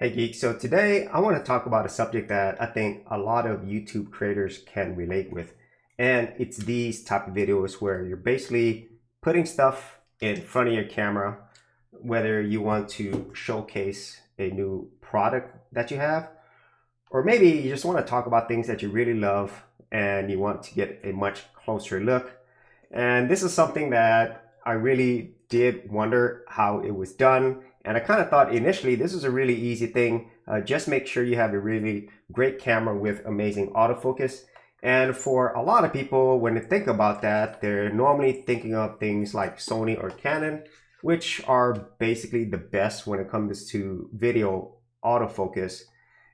Hey Geek, so today I want to talk about a subject that I think a lot of YouTube creators can relate with. And it's these type of videos where you're basically putting stuff in front of your camera, whether you want to showcase a new product that you have, or maybe you just want to talk about things that you really love and you want to get a much closer look. And this is something that I really did wonder how it was done. And I kind of thought initially this is a really easy thing. Just make sure you have a really great camera with amazing autofocus. And for a lot of people, when they think about that, they're normally thinking of things like Sony or Canon, which are basically the best when it comes to video autofocus.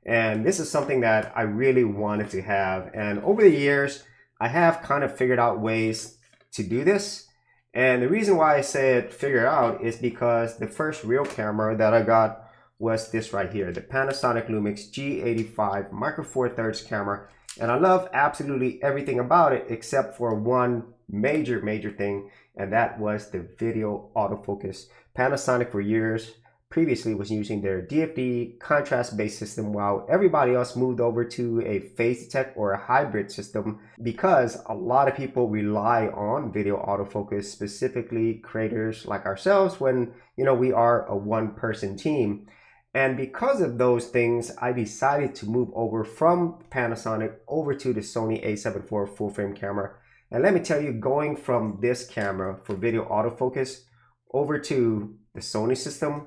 And this is something that I really wanted to have. And over the years, I have kind of figured out ways to do this. And the reason why I said figure out is because the first real camera that I got was this right here, the Panasonic Lumix G85 Micro Four Thirds camera. And I love absolutely everything about it except for one major thing, and that was the video autofocus. Panasonic for years previously was using their DFD contrast-based system while everybody else moved over to a phase detect or a hybrid system, because a lot of people rely on video autofocus, specifically creators like ourselves when we are a one-person team. And because of those things, I decided to move over from Panasonic over to the Sony A7 IV full frame camera. And let me tell you, going from this camera for video autofocus over to the Sony system,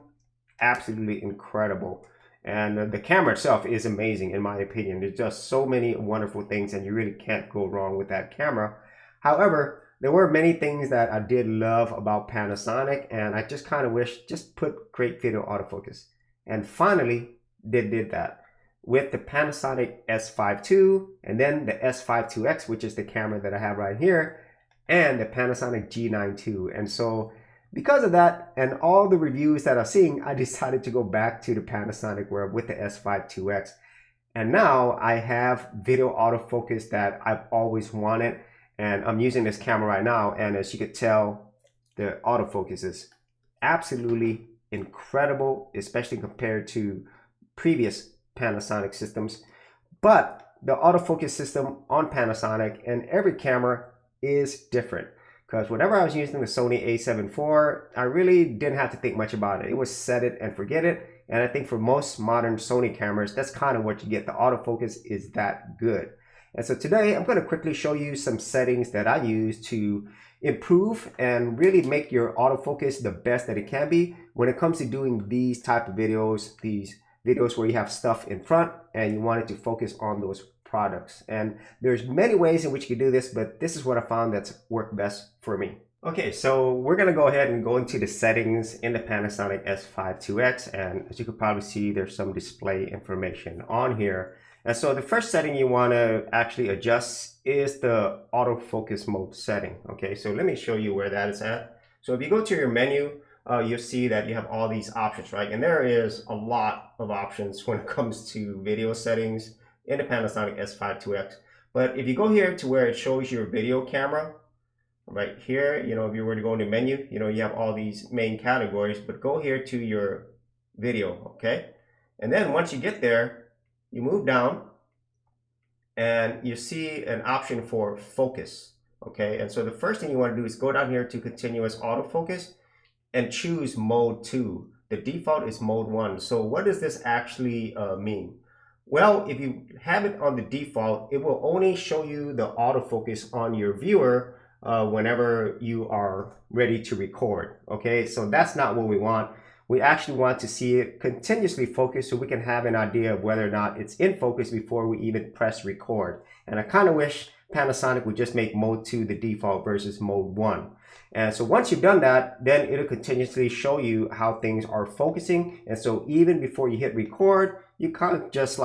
absolutely incredible. And the camera itself is amazing in my opinion. There's just so many wonderful things and you really can't go wrong with that camera. However, there were many things that I did love about Panasonic, and I just kind of wish just put great video autofocus. And finally, they did that with the Panasonic S5 II and then the S5 IIX, which is the camera that I have right here, and the Panasonic G9 II. And so because of that and all the reviews that I'm seeing, I decided to go back to the Panasonic with the S5 IIX. And now I have video autofocus that I've always wanted. And I'm using this camera right now. And as you could tell, the autofocus is absolutely incredible, especially compared to previous Panasonic systems. But the autofocus system on Panasonic and every camera is different. Because whenever I was using the Sony A7 IV, I really didn't have to think much about it. It was set it and forget it. And I think for most modern Sony cameras, that's kind of what you get. The autofocus is that good. And so today I'm going to quickly show you some settings that I use to improve and really make your autofocus the best that it can be when it comes to doing these type of videos, these videos where you have stuff in front and you want it to focus on those products. And there's many ways in which you can do this, but this is what I found that's worked best for me. Okay, so we're gonna go ahead and go into the settings in the Panasonic S5 IIX, and as you can probably see, there's some display information on here. And so the first setting you wanna actually adjust is the autofocus mode setting. Okay, so let me show you where that is at. So if you go to your menu, you'll see that you have all these options, right? And there is a lot of options when it comes to video settings in the Panasonic S5 IIX. But if you go here to where it shows your video camera, right here, if you were to go in the menu, you have all these main categories, but go here to your video, okay? And then once you get there, you move down and you see an option for focus, okay? And so the first thing you want to do is go down here to continuous autofocus and choose mode 2. The default is mode 1. So what does this actually mean? Well, if you have it on the default, it will only show you the autofocus on your viewer whenever you are ready to record. Okay, so that's not what we want. We actually want to see it continuously focused so we can have an idea of whether or not it's in focus before we even press record. And I kind of wish Panasonic would just make mode 2 the default versus mode 1. And so once you've done that, then it'll continuously show you how things are focusing. And so even before you hit record, you kind of just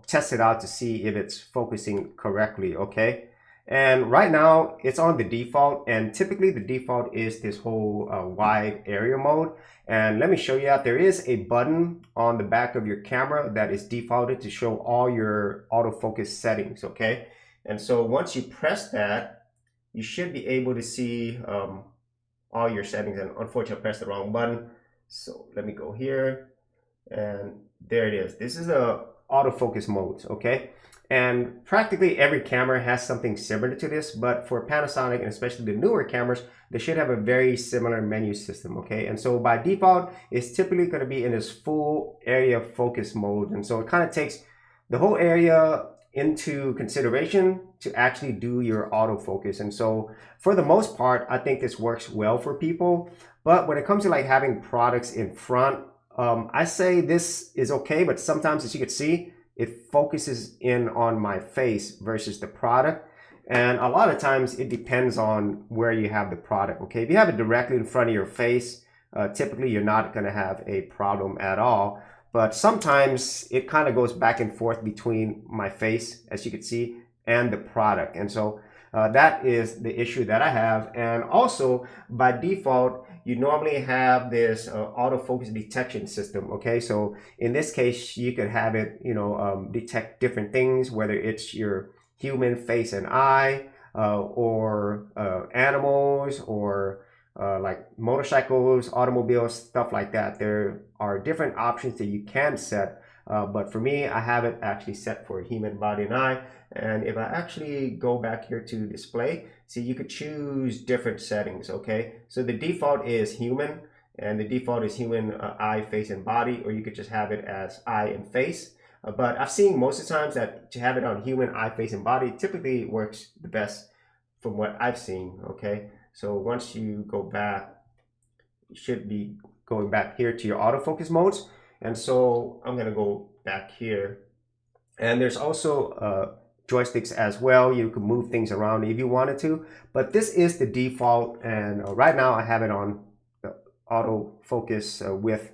test it out to see if it's focusing correctly, okay? And right now it's on the default, and typically the default is this whole wide area mode. And let me show you out, there is a button on the back of your camera that is defaulted to show all your autofocus settings, okay? And so once you press that, you should be able to see all your settings. And unfortunately I pressed the wrong button, so let me go here, and There it is. This is the autofocus modes, okay? And practically every camera has something similar to this, but for Panasonic and especially the newer cameras, they should have a very similar menu system, okay? And so by default, it's typically going to be in this full area focus mode. And so it kind of takes the whole area into consideration to actually do your autofocus. And so for the most part, I think this works well for people. But when it comes to like having products in front, I say this is okay, but sometimes, as you can see, it focuses in on my face versus the product. And a lot of times it depends on where you have the product, okay? If you have it directly in front of your face, typically you're not gonna have a problem at all. But sometimes it kind of goes back and forth between my face, as you can see, and the product. And so that is the issue that I have. And also by default, you normally have this autofocus detection system, okay? So in this case, you could have it, detect different things, whether it's your human face and eye, or animals, or like motorcycles, automobiles, stuff like that. There are different options that you can set, but for me, I have it actually set for human body and eye. And if I actually go back here to display, see, you could choose different settings, okay? So the default is human, and the default is human eye, face, and body, or you could just have it as eye and face. But I've seen most of the times that to have it on human eye, face, and body typically works the best from what I've seen, okay? So once you go back, you should be going back here to your autofocus modes. And so I'm gonna go back here. And there's also joysticks as well. You can move things around if you wanted to, but this is the default. And right now I have it on the autofocus with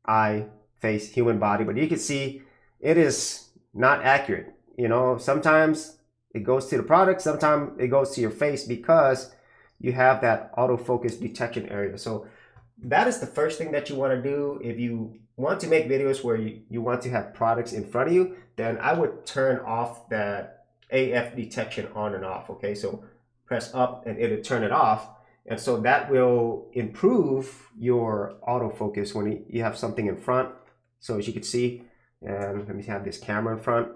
eye, face, human body, but you can see it is not accurate. Sometimes it goes to the product, sometimes it goes to your face because you have that autofocus detection area. So that is the first thing that you want to do. If you want to make videos where you want to have products in front of you, then I would turn off that AF detection on and off, okay? So press up and it'll turn it off. And so that will improve your autofocus when you have something in front. So as you can see, and let me have this camera in front.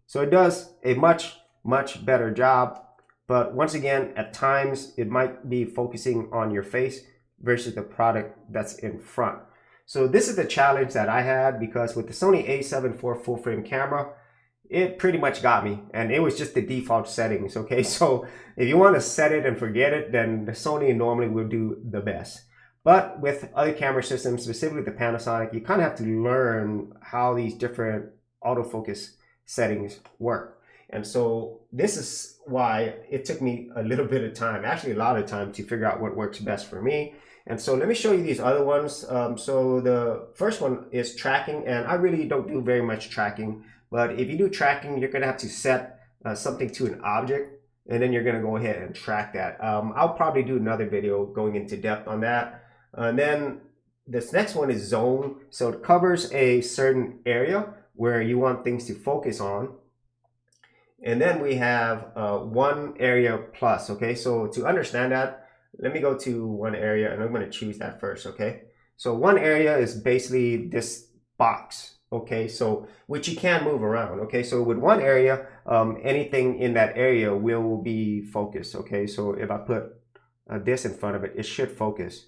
So it does a much better job. But once again, at times it might be focusing on your face versus the product that's in front. So this is the challenge that I had, because with the Sony a7 IV full frame camera, it pretty much got me, and it was just the default settings, okay? So if you want to set it and forget it, then the Sony normally will do the best. But with other camera systems, specifically the Panasonic, you kind of have to learn how these different autofocus settings work. And so this is why it took me a little bit of time, actually a lot of time, to figure out what works best for me. And so let me show you these other ones. So the first one is tracking, and I really don't do very much tracking, but if you do tracking, you're gonna have to set something to an object, and then you're gonna go ahead and track that. I'll probably do another video going into depth on that. And then this next one is zone. So it covers a certain area where you want things to focus on. And then we have one area plus, okay? So to understand that, let me go to one area, and I'm going to choose that first, okay? So one area is basically this box, okay? So which you can move around, okay? So with one area, anything in that area will be focused, okay? So if I put this in front of it, it should focus.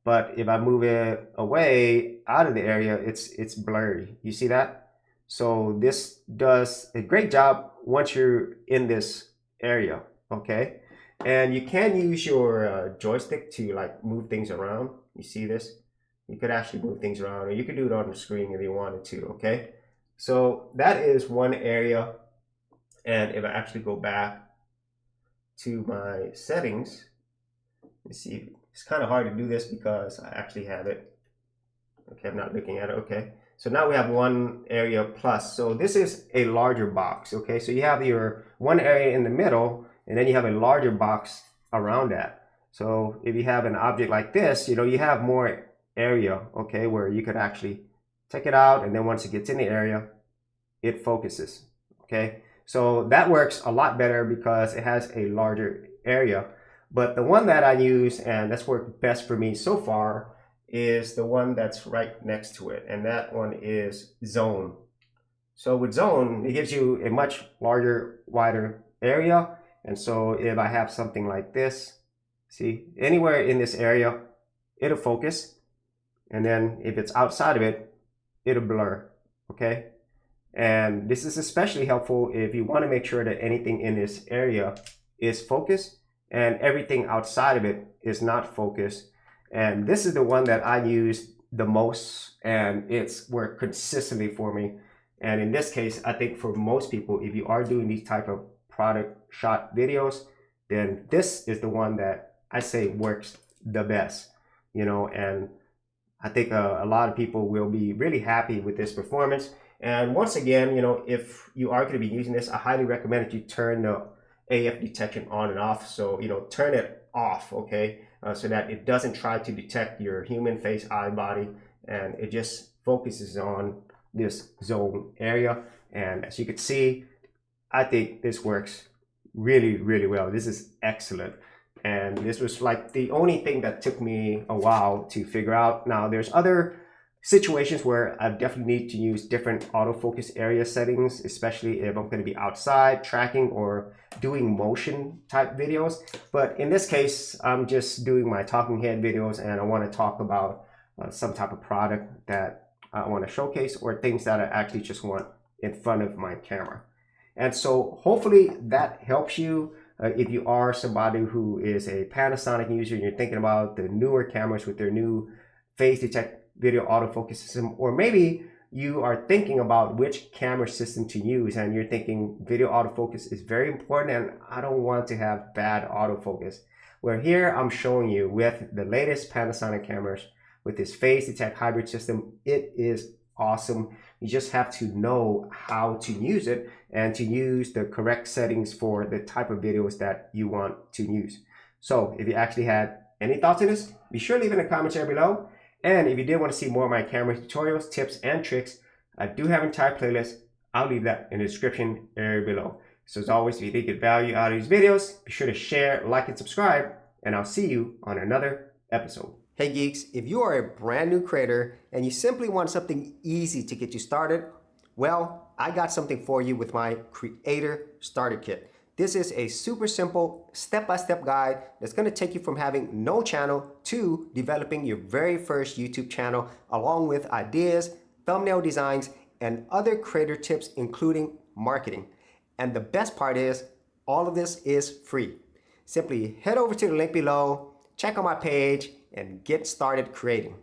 But if I move it away out of the area, it's blurry. You see that? So this does a great job once you're in this area, okay? And you can use your joystick to like move things around. You see this? You could actually move things around, or you could do it on the screen if you wanted to, okay? So that is one area. And if I actually go back to my settings, you see, it's kind of hard to do this because I actually have it. Okay, I'm not looking at it, okay. So now we have one area plus. So this is a larger box, okay? So you have your one area in the middle, and then you have a larger box around that. So if you have an object like this, you have more area, okay, where you could actually take it out, and then once it gets in the area, it focuses, okay? So that works a lot better because it has a larger area. But the one that I use, and that's worked best for me so far, is the one that's right next to it, and that one is zone. So with zone, it gives you a much larger, wider area. And so if I have something like this, see, anywhere in this area, it'll focus. And then if it's outside of it, it'll blur, okay? And this is especially helpful if you want to make sure that anything in this area is focused and everything outside of it is not focused. And this is the one that I use the most, and it's worked consistently for me. And in this case, I think for most people, if you are doing these type of product shot videos, then this is the one that I say works the best, you know, and I think a lot of people will be really happy with this performance. And once again, you know, if you are going to be using this, I highly recommend that you turn the AF detection on and off. So, you know, turn it off, okay, so that it doesn't try to detect your human face, eye, body, and it just focuses on this zone area. And as you can see, I think this works really, really well. This is excellent. And this was like the only thing that took me a while to figure out. Now there's other situations where I definitely need to use different autofocus area settings, especially if I'm going to be outside tracking or doing motion type videos. But in this case, I'm just doing my talking head videos, and I want to talk about some type of product that I want to showcase, or things that I actually just want in front of my camera. And so hopefully that helps you if you are somebody who is a Panasonic user and you're thinking about the newer cameras with their new phase detect video autofocus system, or maybe you are thinking about which camera system to use and you're thinking video autofocus is very important and I don't want to have bad autofocus. Where here I'm showing you with the latest Panasonic cameras with this phase detect hybrid system, it is awesome. You just have to know how to use it and to use the correct settings for the type of videos that you want to use. So if you actually had any thoughts on this, be sure to leave in the comments area below. And if you did want to see more of my camera tutorials, tips, and tricks, I do have an entire playlist. I'll leave that in the description area below. So as always, if you did get value out of these videos, be sure to share, like, and subscribe, and I'll see you on another episode. Hey geeks, if you are a brand new creator and you simply want something easy to get you started, well, I got something for you with my Creator Starter Kit. This is a super simple step-by-step guide that's going to take you from having no channel to developing your very first YouTube channel, along with ideas, thumbnail designs, and other creator tips, including marketing. And the best part is, all of this is free. Simply head over to the link below, check out my page, and get started creating.